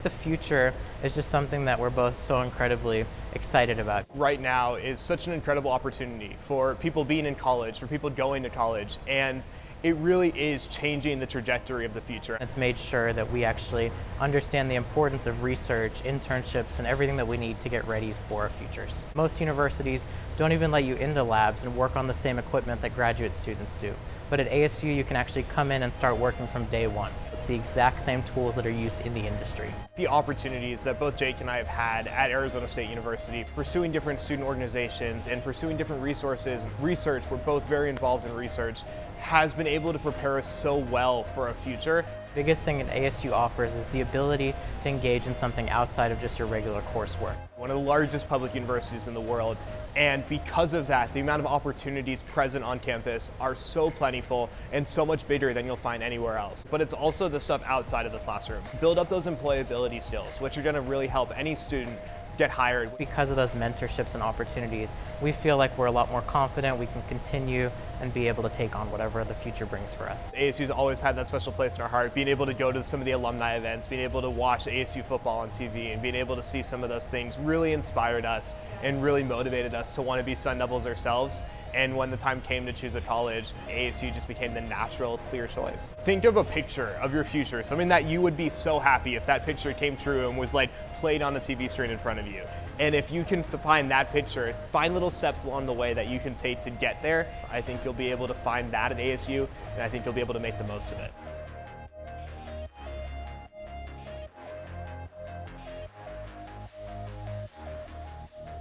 The future is just something that we're both so incredibly excited about. Right now is such an incredible opportunity for people being in college, for people going to college, and it really is changing the trajectory of the future. It's made sure that we actually understand the importance of research, internships, and everything that we need to get ready for our futures. Most universities don't even let you into labs and work on the same equipment that graduate students do. But at ASU, you can actually come in and start working from day one with the exact same tools that are used in the industry. The opportunities that both Jake and I have had at Arizona State University, pursuing different student organizations and pursuing different resources, research, we're both very involved in research, has been able to prepare us so well for a future. The biggest thing that ASU offers is the ability to engage in something outside of just your regular coursework. One of the largest public universities in the world, and because of that, the amount of opportunities present on campus are so plentiful and so much bigger than you'll find anywhere else. But it's also the stuff outside of the classroom. Build up those employability skills, which are going to really help any student get hired. Because of those mentorships and opportunities, we feel like we're a lot more confident, we can continue and be able to take on whatever the future brings for us. ASU's always had that special place in our heart, being able to go to some of the alumni events, being able to watch ASU football on TV, and being able to see some of those things really inspired us and really motivated us to want to be Sun Devils ourselves. And when the time came to choose a college, ASU just became the natural, clear choice. Think of a picture of your future, something that you would be so happy if that picture came true and was like played on the TV screen in front of you. And if you can find that picture, find little steps along the way that you can take to get there, I think you'll be able to find that at ASU, and I think you'll be able to make the most of it.